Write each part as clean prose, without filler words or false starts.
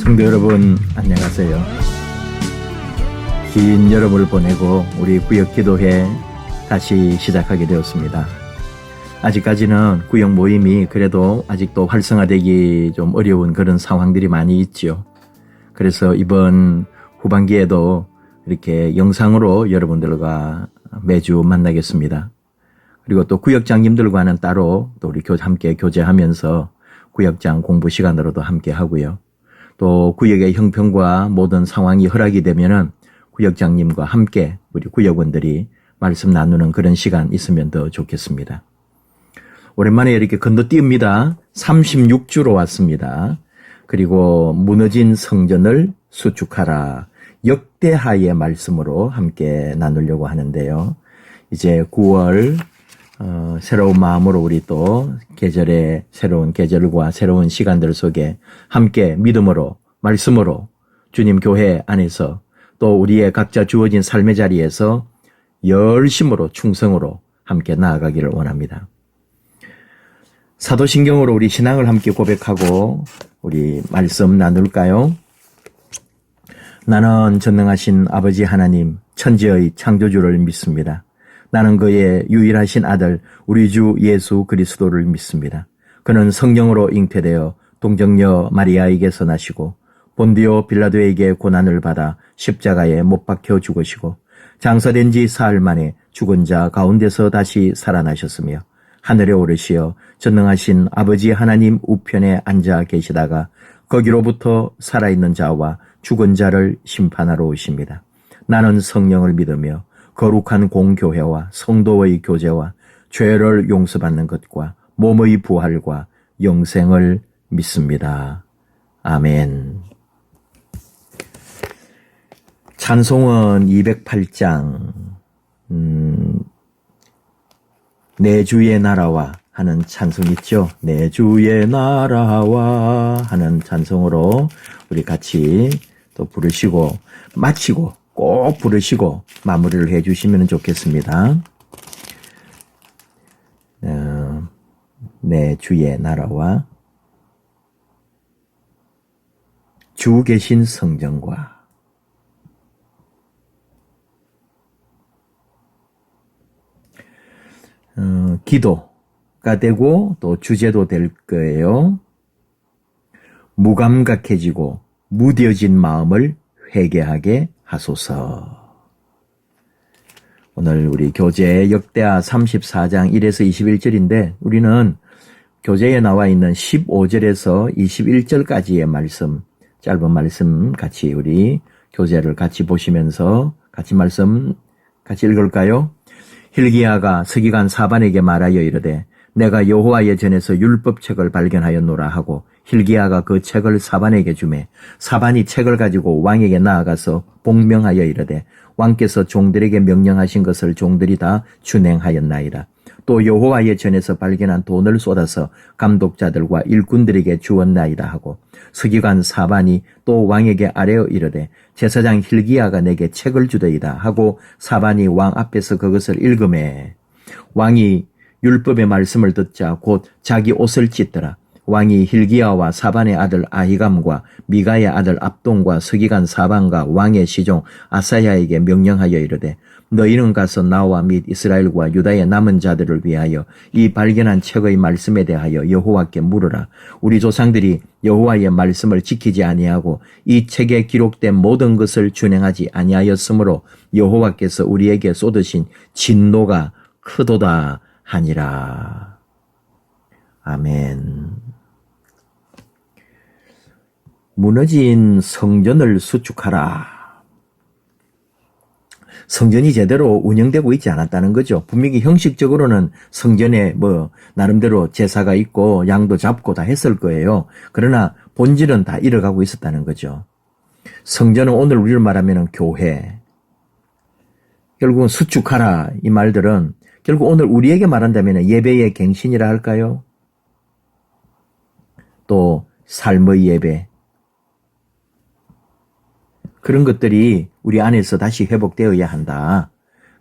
성도 여러분, 안녕하세요. 긴 여름을 보내고 우리 구역기도회 다시 시작하게 되었습니다. 아직까지는 구역 모임이 그래도 아직도 활성화되기 좀 어려운 그런 상황들이 많이 있죠. 그래서 이번 후반기에도 이렇게 영상으로 여러분들과 매주 만나겠습니다. 그리고 또 구역장님들과는 따로 또 우리 함께 교제하면서 구역장 공부 시간으로도 함께 하고요. 또 구역의 형편과 모든 상황이 허락이 되면은 구역장님과 함께 우리 구역원들이 말씀 나누는 그런 시간 있으면 더 좋겠습니다. 오랜만에 이렇게 건너뛰입니다. 36주로 왔습니다. 그리고 무너진 성전을 수축하라. 역대하의 말씀으로 함께 나누려고 하는데요. 이제 9월 새로운 마음으로 우리 또 계절의 새로운 계절과 새로운 시간들 속에 함께 믿음으로 말씀으로 주님 교회 안에서 또 우리의 각자 주어진 삶의 자리에서 열심으로 충성으로 함께 나아가기를 원합니다. 사도신경으로 우리 신앙을 함께 고백하고 우리 말씀 나눌까요? 나는 전능하신 아버지 하나님 천지의 창조주를 믿습니다. 나는 그의 유일하신 아들 우리 주 예수 그리스도를 믿습니다. 그는 성령으로 잉태되어 동정녀 마리아에게서 나시고 본디오 빌라도에게 고난을 받아 십자가에 못 박혀 죽으시고 장사된 지 사흘 만에 죽은 자 가운데서 다시 살아나셨으며 하늘에 오르시어 전능하신 아버지 하나님 우편에 앉아 계시다가 거기로부터 살아있는 자와 죽은 자를 심판하러 오십니다. 나는 성령을 믿으며 거룩한 공교회와 성도의 교제와 죄를 용서받는 것과 몸의 부활과 영생을 믿습니다. 아멘. 찬송은 208장 내 주의 나라와 하는 찬송 있죠. 내 주의 나라와 하는 찬송으로 우리 같이 또 부르시고 마치고 꼭 부르시고 마무리를 해주시면 좋겠습니다. 내 주의 나라와 주 계신 성전과 기도가 되고 또 주제도 될 거예요. 무감각해지고 무뎌진 마음을 회개하게 하소서. 오늘 우리 교재 역대하 34장 1에서 21절인데 우리는 교재에 나와 있는 15절에서 21절까지의 말씀, 짧은 말씀 같이 우리 교재를 같이 보시면서 같이 말씀 같이 읽을까요? hil기야가 서기관 사반에게 말하여 이르되 내가 여호와의 전에서 율법책을 발견하였노라 하고 hil기야가 그 책을 사반에게 주매 사반이 책을 가지고 왕에게 나아가서 복명하여 이르되 왕께서 종들에게 명령하신 것을 종들이 다 준행하였나이다. 또 여호와의 전에서 발견한 돈을 쏟아서 감독자들과 일꾼들에게 주었나이다 하고 서기관 사반이 또 왕에게 아뢰어 이르되 제사장 hil기야가 내게 책을 주더이다 하고 사반이 왕 앞에서 그것을 읽으매 왕이 율법의 말씀을 듣자 곧 자기 옷을 찢더라. 왕이 hil기야와 사반의 아들 아히감과 미가의 아들 압돈과 서기관 사반과 왕의 시종 아사야에게 명령하여 이르되 너희는 가서 나와 및 이스라엘과 유다의 남은 자들을 위하여 이 발견한 책의 말씀에 대하여 여호와께 물으라. 우리 조상들이 여호와의 말씀을 지키지 아니하고 이 책에 기록된 모든 것을 준행하지 아니하였으므로 여호와께서 우리에게 쏟으신 진노가 크도다 하니라. 아멘. 무너진 성전을 수축하라. 성전이 제대로 운영되고 있지 않았다는 거죠. 분명히 형식적으로는 성전에 나름대로 제사가 있고 양도 잡고 다 했을 거예요. 그러나 본질은 다 잃어가고 있었다는 거죠. 성전은 오늘 우리로 말하면 교회. 결국은 수축하라 이 말들은 결국 오늘 우리에게 말한다면 예배의 갱신이라 할까요? 또 삶의 예배. 그런 것들이 우리 안에서 다시 회복되어야 한다.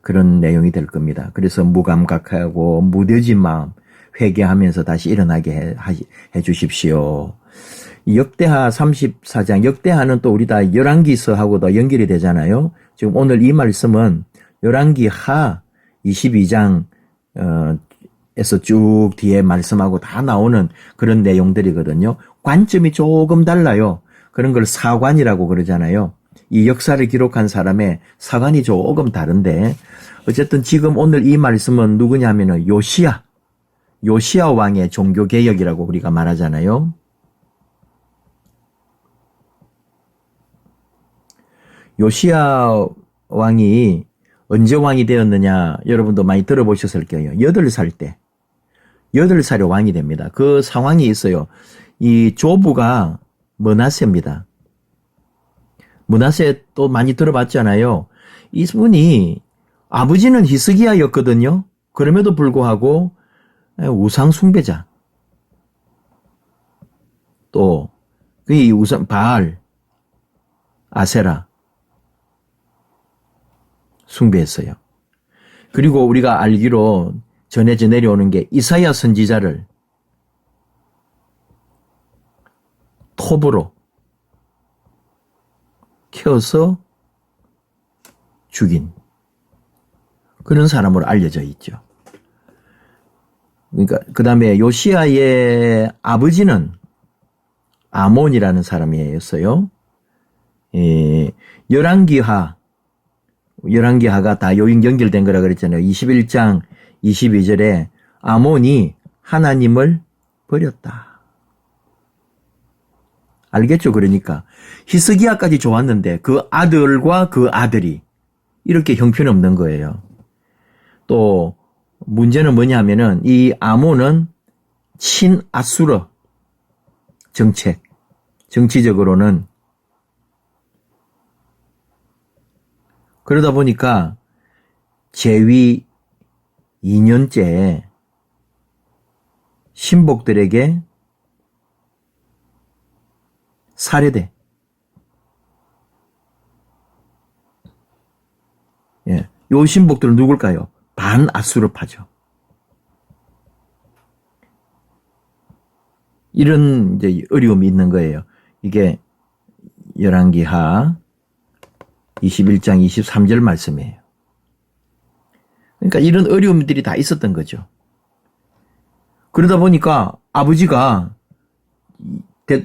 그런 내용이 될 겁니다. 그래서 무감각하고 무뎌진 마음 회개하면서 다시 일어나게 해 주십시오. 이 역대하 34장, 역대하는 또 우리 다 열왕기서하고도 연결이 되잖아요. 지금 오늘 이 말씀은 열왕기하 22장, 에서 쭉 뒤에 말씀하고 다 나오는 그런 내용들이거든요. 관점이 조금 달라요. 그런 걸 사관이라고 그러잖아요. 이 역사를 기록한 사람의 사관이 조금 다른데, 어쨌든 지금 오늘 이 말씀은 누구냐면은 요시야 왕의 종교개혁이라고 우리가 말하잖아요. 요시야 왕이 언제 왕이 되었느냐, 여러분도 많이 들어보셨을 거예요. 8살에 왕이 됩니다. 그 상황이 있어요. 이 조부가 므낫세입니다. 므낫세 또 많이 들어봤잖아요. 이분이 아버지는 히스기야였거든요. 그럼에도 불구하고 우상 숭배자. 또 이 우상 바알, 아세라 숭배했어요. 그리고 우리가 알기로 전해져 내려오는 게 이사야 선지자를 톱으로 켜서 죽인 그런 사람으로 알려져 있죠. 그러니까 그 다음에 요시야의 아버지는 아몬이라는 사람이었어요. 열왕기하가 다 연결된 거라 그랬잖아요. 21장 22절에 아몬이 하나님을 버렸다. 알겠죠? 그러니까 히스기야까지 좋았는데 그 아들과 그 아들이 이렇게 형편없는 거예요. 또 문제는 뭐냐면은 이 아몬은 친아수르 정치적으로는 그러다 보니까 제위 2년째 신복들에게 살해돼. 예. 요 신복들은 누굴까요? 반아수르파죠. 이런 이제 어려움이 있는 거예요. 이게 열왕기하 21장 23절 말씀이에요. 그러니까 이런 어려움들이 다 있었던 거죠. 그러다 보니까 아버지가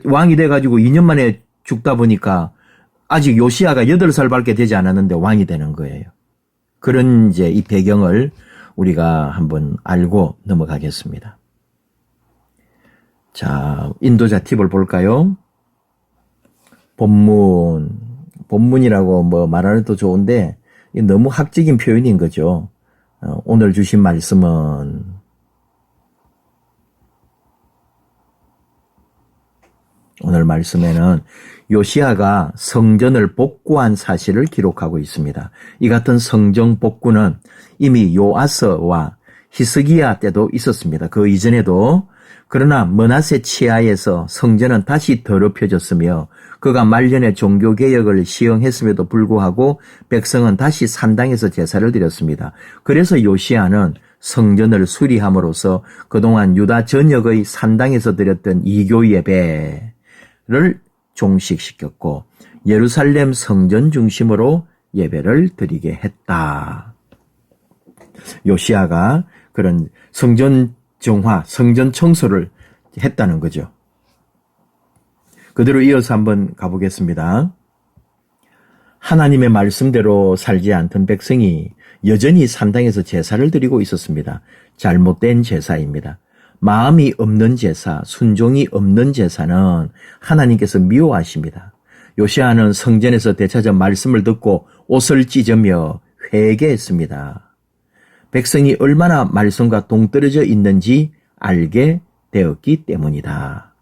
왕이 돼가지고 2년 만에 죽다 보니까 아직 요시야가 8살밖에 되지 않았는데 왕이 되는 거예요. 그런 이제 이 배경을 우리가 한번 알고 넘어가겠습니다. 자, 인도자 팁을 볼까요? 본문이라고 뭐 말하는 것도 좋은데 너무 학적인 표현인 거죠. 오늘 주신 말씀은 오늘 말씀에는 요시야가 성전을 복구한 사실을 기록하고 있습니다. 이 같은 성전 복구는 이미 요아스와 히스기야 때도 있었습니다. 그 이전에도. 그러나 므낫세 치하에서 성전은 다시 더럽혀졌으며 그가 말년에 종교개혁을 시행했음에도 불구하고 백성은 다시 산당에서 제사를 드렸습니다. 그래서 요시야는 성전을 수리함으로써 그동안 유다 전역의 산당에서 드렸던 이교 예배를 종식시켰고 예루살렘 성전 중심으로 예배를 드리게 했다. 요시야가 그런 성전 정화, 성전 청소를 했다는 거죠. 그대로 이어서 한번 가보겠습니다. 하나님의 말씀대로 살지 않던 백성이 여전히 산당에서 제사를 드리고 있었습니다. 잘못된 제사입니다. 마음이 없는 제사, 순종이 없는 제사는 하나님께서 미워하십니다. 요시야는 성전에서 되찾아 말씀을 듣고 옷을 찢으며 회개했습니다. 백성이 얼마나 말씀과 동떨어져 있는지 알게 되었기 때문이다.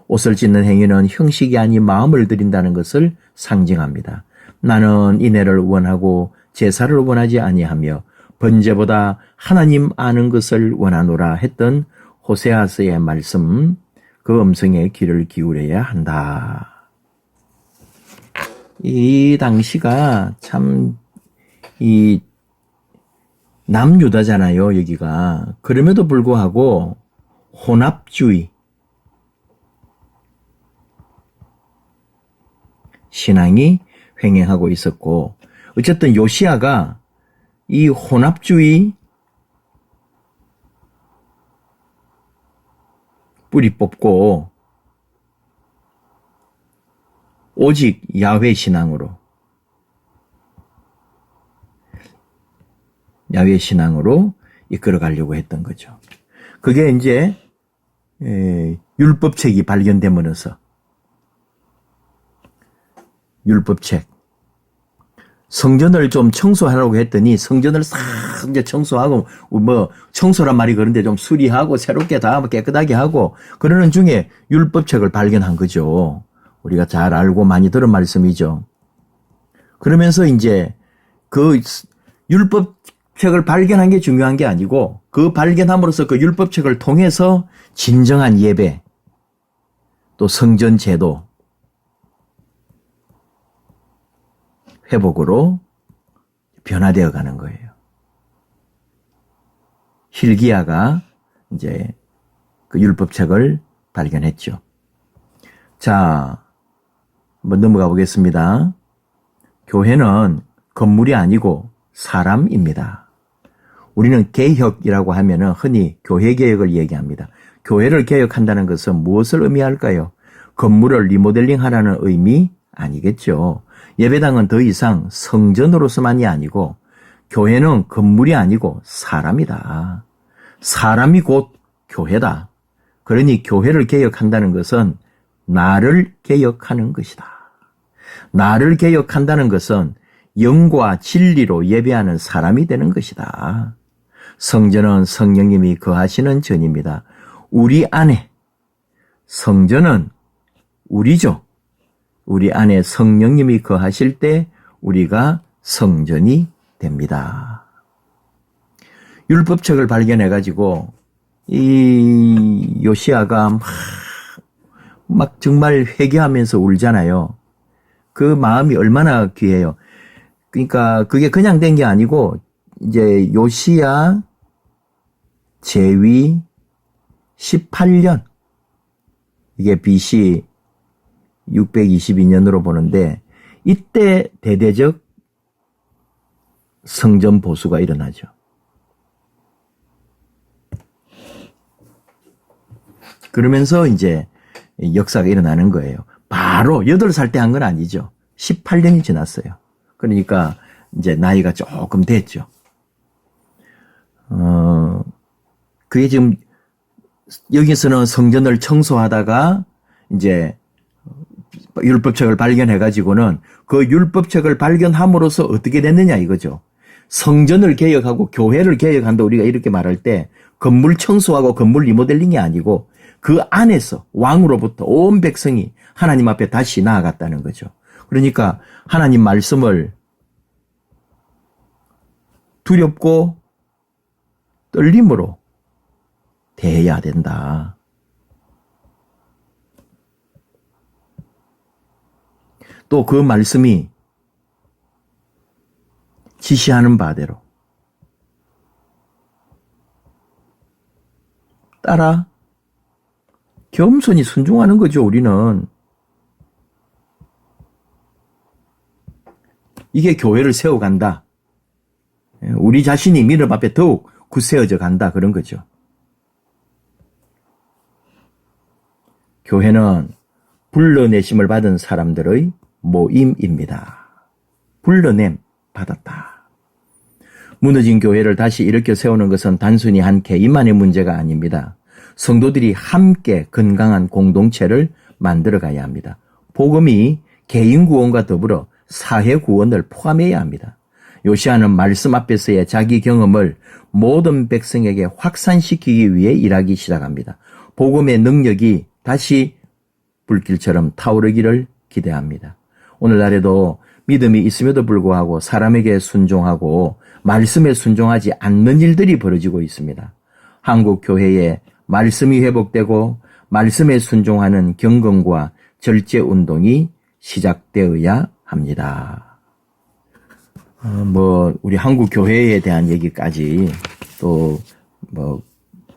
옷을 찢는 행위는 형식이 아닌 마음을 드린다는 것을 상징합니다. 나는 인애를 원하고 제사를 원하지 아니하며 번제보다 하나님 아는 것을 원하노라 했던 호세아서의 말씀, 그 음성에 귀를 기울여야 한다. 이 당시가 참 남유다잖아요, 여기가. 그럼에도 불구하고 혼합주의, 신앙이 횡행하고 있었고, 어쨌든 요시야가 이 혼합주의 뿌리 뽑고 오직 야훼 신앙으로 이끌어 가려고 했던 거죠. 그게 이제 율법책이 발견되면서 율법책 성전을 좀 청소하라고 했더니 성전을 싹 이제 청소하고 뭐 청소란 말이 그런데 좀 수리하고 새롭게 다 깨끗하게 하고 그러는 중에 율법책을 발견한 거죠. 우리가 잘 알고 많이 들은 말씀이죠. 그러면서 이제 그 율법책을 발견한 게 중요한 게 아니고 그 발견함으로써 그 율법책을 통해서 진정한 예배 또 성전 제도 회복으로 변화되어 가는 거예요. hil기야가 이제 그 율법책을 발견했죠. 자, 한번 넘어가 보겠습니다. 교회는 건물이 아니고 사람입니다. 우리는 개혁이라고 하면은 흔히 교회 개혁을 얘기합니다. 교회를 개혁한다는 것은 무엇을 의미할까요? 건물을 리모델링 하라는 의미 아니겠죠. 예배당은 더 이상 성전으로서만이 아니고 교회는 건물이 아니고 사람이다. 사람이 곧 교회다. 그러니 교회를 개혁한다는 것은 나를 개혁하는 것이다. 나를 개혁한다는 것은 영과 진리로 예배하는 사람이 되는 것이다. 성전은 성령님이 거하시는 전입니다. 우리 안에 성전은 우리죠. 우리 안에 성령님이 거하실 때 우리가 성전이 됩니다. 율법책을 발견해가지고 이 요시야가 막 정말 회개하면서 울잖아요. 그 마음이 얼마나 귀해요. 그러니까 그게 그냥 된 게 아니고 이제 요시야 제위 18년 이게 BC 622년으로 보는데 이때 대대적 성전 보수가 일어나죠. 그러면서 이제 역사가 일어나는 거예요. 바로 8살 때 한 건 아니죠. 18년이 지났어요. 그러니까 이제 나이가 조금 됐죠. 그게 지금 여기서는 성전을 청소하다가 이제 율법책을 발견해가지고는 그 율법책을 발견함으로써 어떻게 됐느냐 이거죠. 성전을 개혁하고 교회를 개혁한다 우리가 이렇게 말할 때 건물 청소하고 건물 리모델링이 아니고 그 안에서 왕으로부터 온 백성이 하나님 앞에 다시 나아갔다는 거죠. 그러니까 하나님 말씀을 두렵고 떨림으로 대해야 된다. 또 그 말씀이 지시하는 바대로 따라 겸손히 순종하는 거죠. 우리는 이게 교회를 세워간다. 우리 자신이 믿음 앞에 더욱 굳세어져 간다. 그런 거죠. 교회는 불러내심을 받은 사람들의 모임입니다. 불러냄 받았다. 무너진 교회를 다시 일으켜 세우는 것은 단순히 한 개인만의 문제가 아닙니다. 성도들이 함께 건강한 공동체를 만들어 가야 합니다. 복음이 개인 구원과 더불어 사회 구원을 포함해야 합니다. 요시야는 말씀 앞에서의 자기 경험을 모든 백성에게 확산시키기 위해 일하기 시작합니다. 복음의 능력이 다시 불길처럼 타오르기를 기대합니다. 오늘날에도 믿음이 있음에도 불구하고 사람에게 순종하고 말씀에 순종하지 않는 일들이 벌어지고 있습니다. 한국 교회에 말씀이 회복되고 말씀에 순종하는 경건과 절제 운동이 시작되어야 합니다. 우리 한국 교회에 대한 얘기까지 또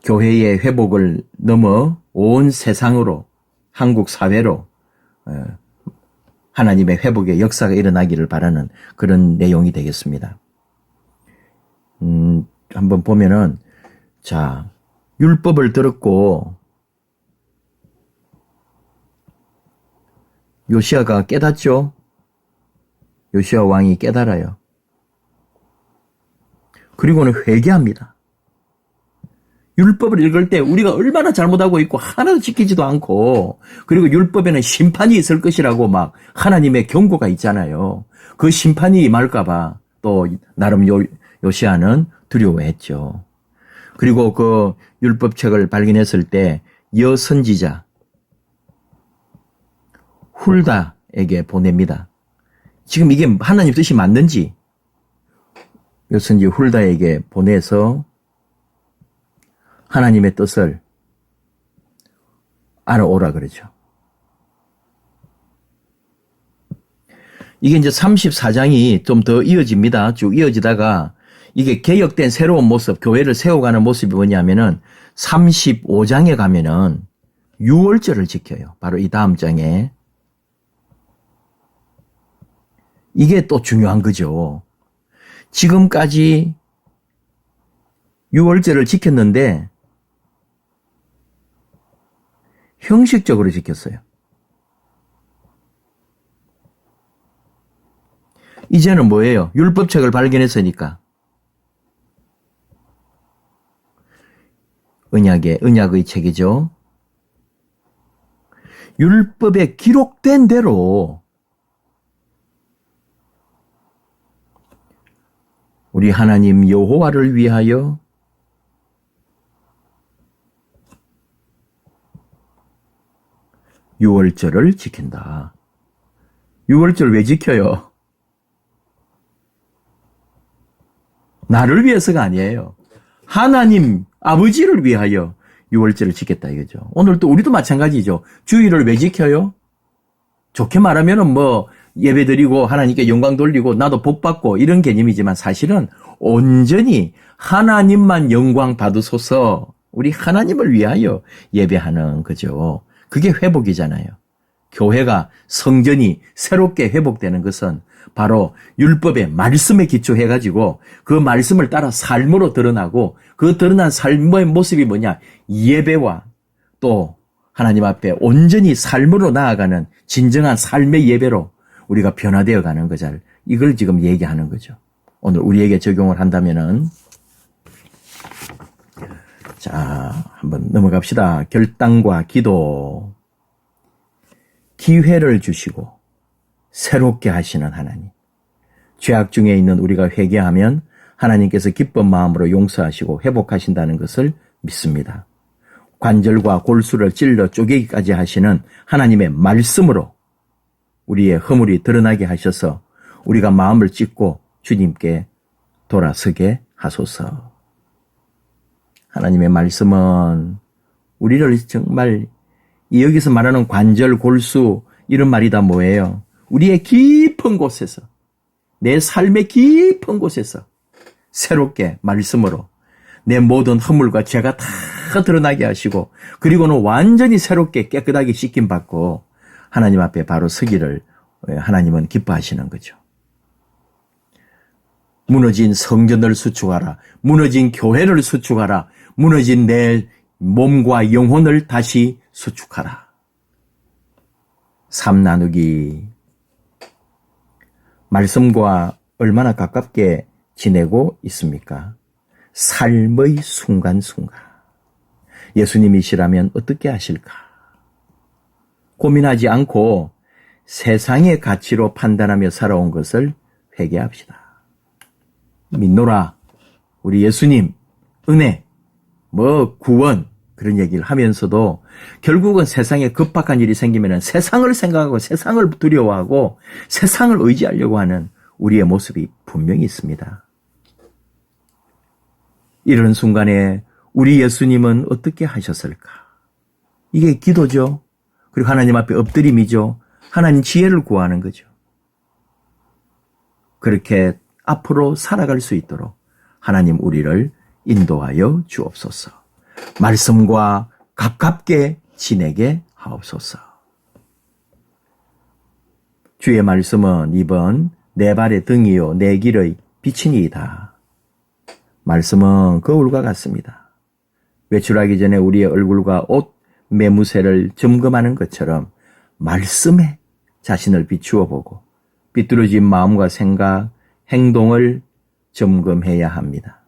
교회의 회복을 넘어 온 세상으로 한국 사회로 하나님의 회복의 역사가 일어나기를 바라는 그런 내용이 되겠습니다. 한번 보면은, 자, 율법을 들었고, 요시아가 깨닫죠? 요시아 왕이 깨달아요. 그리고는 회개합니다. 율법을 읽을 때 우리가 얼마나 잘못하고 있고 하나도 지키지도 않고, 그리고 율법에는 심판이 있을 것이라고 막 하나님의 경고가 있잖아요. 그 심판이 임할까봐 또 나름 요시아는 두려워했죠. 그리고 그 율법책을 발견했을 때 여선지자 훌다에게 보냅니다. 지금 이게 하나님 뜻이 맞는지 여선지 훌다에게 보내서 하나님의 뜻을 알아오라 그러죠. 이게 이제 34장이 좀 더 이어집니다. 쭉 이어지다가 이게 개혁된 새로운 모습, 교회를 세워가는 모습이 뭐냐면은 35장에 가면은 유월절을 지켜요. 바로 이 다음 장에. 이게 또 중요한 거죠. 지금까지 유월절을 지켰는데 형식적으로 지켰어요. 이제는 뭐예요? 율법책을 발견했으니까 언약의 책이죠. 율법에 기록된 대로 우리 하나님 여호와를 위하여 유월절을 지킨다. 유월절 왜 지켜요? 나를 위해서가 아니에요. 하나님 아버지를 위하여 유월절을 지켰다 이거죠. 오늘 또 우리도 마찬가지죠. 주일을 왜 지켜요? 좋게 말하면은 뭐 예배드리고 하나님께 영광 돌리고 나도 복 받고 이런 개념이지만 사실은 온전히 하나님만 영광 받으소서 우리 하나님을 위하여 예배하는 거죠. 그게 회복이잖아요. 교회가 성전이 새롭게 회복되는 것은 바로 율법의 말씀에 기초해가지고 그 말씀을 따라 삶으로 드러나고 그 드러난 삶의 모습이 뭐냐? 예배와 또 하나님 앞에 온전히 삶으로 나아가는 진정한 삶의 예배로 우리가 변화되어 가는 거죠. 이걸 지금 얘기하는 거죠. 오늘 우리에게 적용을 한다면은 자, 한번 넘어갑시다. 결단과 기도. 기회를 주시고 새롭게 하시는 하나님. 죄악 중에 있는 우리가 회개하면 하나님께서 기쁜 마음으로 용서하시고 회복하신다는 것을 믿습니다. 관절과 골수를 찔러 쪼개기까지 하시는 하나님의 말씀으로 우리의 허물이 드러나게 하셔서 우리가 마음을 찢고 주님께 돌아서게 하소서. 하나님의 말씀은 우리를 정말 여기서 말하는 관절, 골수 이런 말이 다 뭐예요? 우리의 깊은 곳에서 내 삶의 깊은 곳에서 새롭게 말씀으로 내 모든 허물과 죄가 다 드러나게 하시고 그리고는 완전히 새롭게 깨끗하게 씻김 받고 하나님 앞에 바로 서기를 하나님은 기뻐하시는 거죠. 무너진 성전을 수축하라. 무너진 교회를 수축하라. 무너진 내 몸과 영혼을 다시 수축하라. 삶 나누기. 말씀과 얼마나 가깝게 지내고 있습니까? 삶의 순간순간. 예수님이시라면 어떻게 하실까? 고민하지 않고 세상의 가치로 판단하며 살아온 것을 회개합시다. 믿노라. 우리 예수님, 은혜, 구원, 그런 얘기를 하면서도 결국은 세상에 급박한 일이 생기면 세상을 생각하고 세상을 두려워하고 세상을 의지하려고 하는 우리의 모습이 분명히 있습니다. 이런 순간에 우리 예수님은 어떻게 하셨을까? 이게 기도죠. 그리고 하나님 앞에 엎드림이죠. 하나님 지혜를 구하는 거죠. 그렇게 앞으로 살아갈 수 있도록 하나님 우리를 인도하여 주옵소서. 말씀과 가깝게 지내게 하옵소서. 주의 말씀은 이번 내 발의 등이요 내 길의 빛이니이다. 말씀은 거울과 같습니다. 외출하기 전에 우리의 얼굴과 옷 매무새를 점검하는 것처럼 말씀에 자신을 비추어 보고 비뚤어진 마음과 생각, 행동을 점검해야 합니다.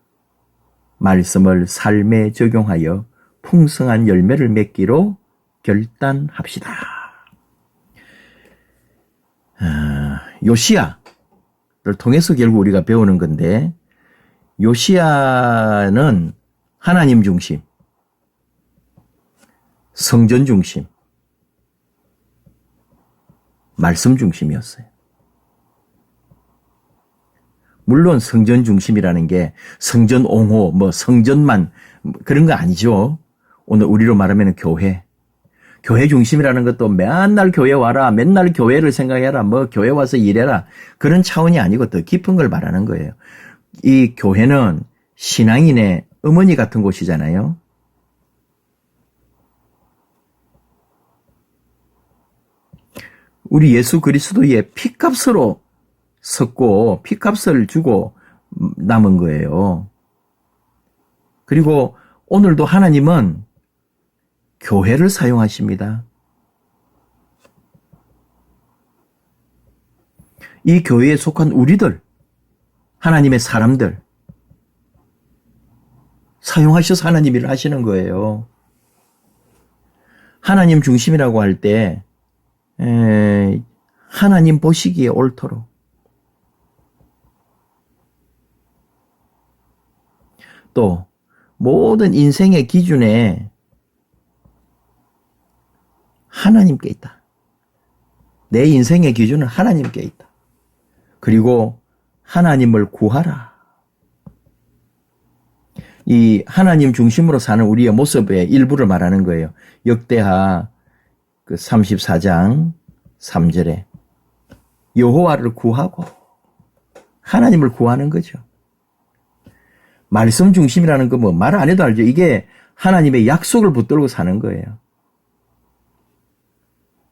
말씀을 삶에 적용하여 풍성한 열매를 맺기로 결단합시다. 요시야를 통해서 결국 우리가 배우는 건데, 요시야는 하나님 중심, 성전 중심, 말씀 중심이었어요. 물론 성전 중심이라는 게 성전 옹호, 성전만 그런 거 아니죠. 오늘 우리로 말하면 교회 중심이라는 것도 맨날 교회 와라, 맨날 교회를 생각해라, 교회 와서 일해라, 그런 차원이 아니고 더 깊은 걸 말하는 거예요. 이 교회는 신앙인의 어머니 같은 곳이잖아요. 우리 예수 그리스도의 피값으로 섰고 피값을 주고 남은 거예요. 그리고 오늘도 하나님은 교회를 사용하십니다. 이 교회에 속한 우리들, 하나님의 사람들 사용하셔서 하나님 일을 하시는 거예요. 하나님 중심이라고 할 때 하나님 보시기에 옳도록 또 모든 인생의 기준에 하나님께 있다. 내 인생의 기준은 하나님께 있다. 그리고 하나님을 구하라. 이 하나님 중심으로 사는 우리의 모습의 일부를 말하는 거예요. 역대하 34장 3절에 여호와를 구하고 하나님을 구하는 거죠. 말씀 중심이라는 거 말 안 해도 알죠. 이게 하나님의 약속을 붙들고 사는 거예요.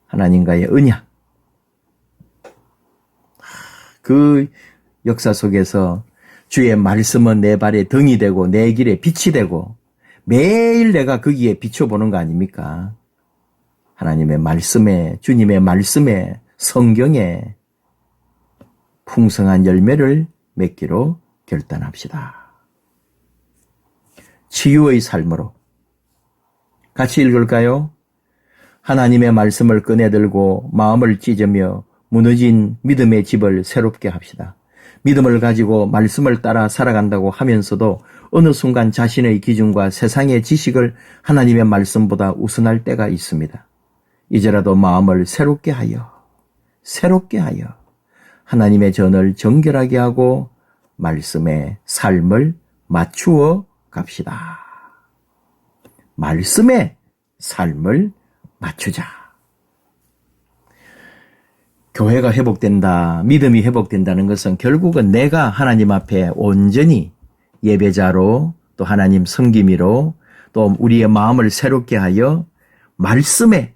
하나님과의 언약. 그 역사 속에서 주의 말씀은 내 발에 등이 되고 내 길에 빛이 되고 매일 내가 거기에 비춰보는 거 아닙니까? 하나님의 말씀에, 주님의 말씀에, 성경에 풍성한 열매를 맺기로 결단합시다. 치유의 삶으로 같이 읽을까요? 하나님의 말씀을 꺼내들고 마음을 찢으며 무너진 믿음의 집을 새롭게 합시다. 믿음을 가지고 말씀을 따라 살아간다고 하면서도 어느 순간 자신의 기준과 세상의 지식을 하나님의 말씀보다 우선할 때가 있습니다. 이제라도 마음을 새롭게 하여 하나님의 전을 정결하게 하고 말씀의 삶을 맞추어 갑시다. 말씀의 삶을 맞추자. 교회가 회복된다, 믿음이 회복된다는 것은 결국은 내가 하나님 앞에 온전히 예배자로 또 하나님 섬김이로 또 우리의 마음을 새롭게 하여 말씀에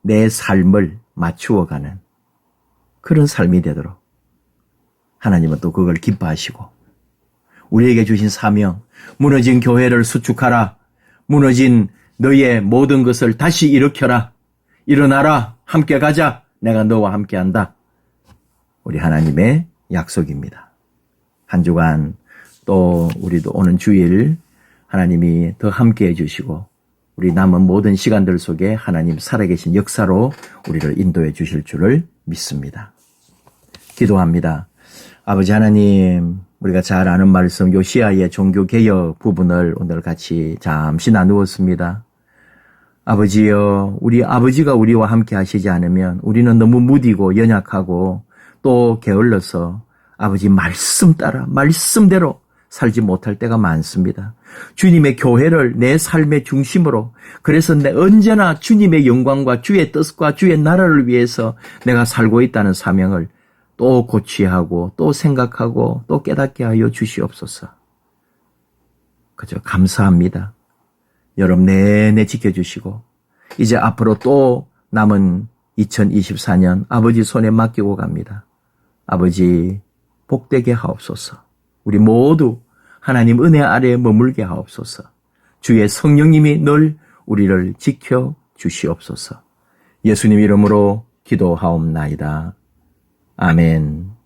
내 삶을 맞추어가는 그런 삶이 되도록 하나님은 또 그걸 기뻐하시고 우리에게 주신 사명, 무너진 교회를 수축하라, 무너진 너의 모든 것을 다시 일으켜라, 일어나라, 함께 가자, 내가 너와 함께한다. 우리 하나님의 약속입니다. 한 주간 또 우리도 오는 주일 하나님이 더 함께해 주시고 우리 남은 모든 시간들 속에 하나님 살아계신 역사로 우리를 인도해 주실 줄을 믿습니다. 기도합니다. 아버지 하나님, 우리가 잘 아는 말씀 요시야의 종교개혁 부분을 오늘 같이 잠시 나누었습니다. 아버지여, 우리 아버지가 우리와 함께 하시지 않으면 우리는 너무 무디고 연약하고 또 게을러서 아버지 말씀 따라 말씀대로 살지 못할 때가 많습니다. 주님의 교회를 내 삶의 중심으로, 그래서 언제나 주님의 영광과 주의 뜻과 주의 나라를 위해서 내가 살고 있다는 사명을 또 고취하고 또 생각하고 또 깨닫게 하여 주시옵소서. 그저 감사합니다. 여러분 내내 지켜주시고 이제 앞으로 또 남은 2024년 아버지 손에 맡기고 갑니다. 아버지 복되게 하옵소서. 우리 모두 하나님 은혜 아래에 머물게 하옵소서. 주의 성령님이 늘 우리를 지켜 주시옵소서. 예수님 이름으로 기도하옵나이다. 아멘.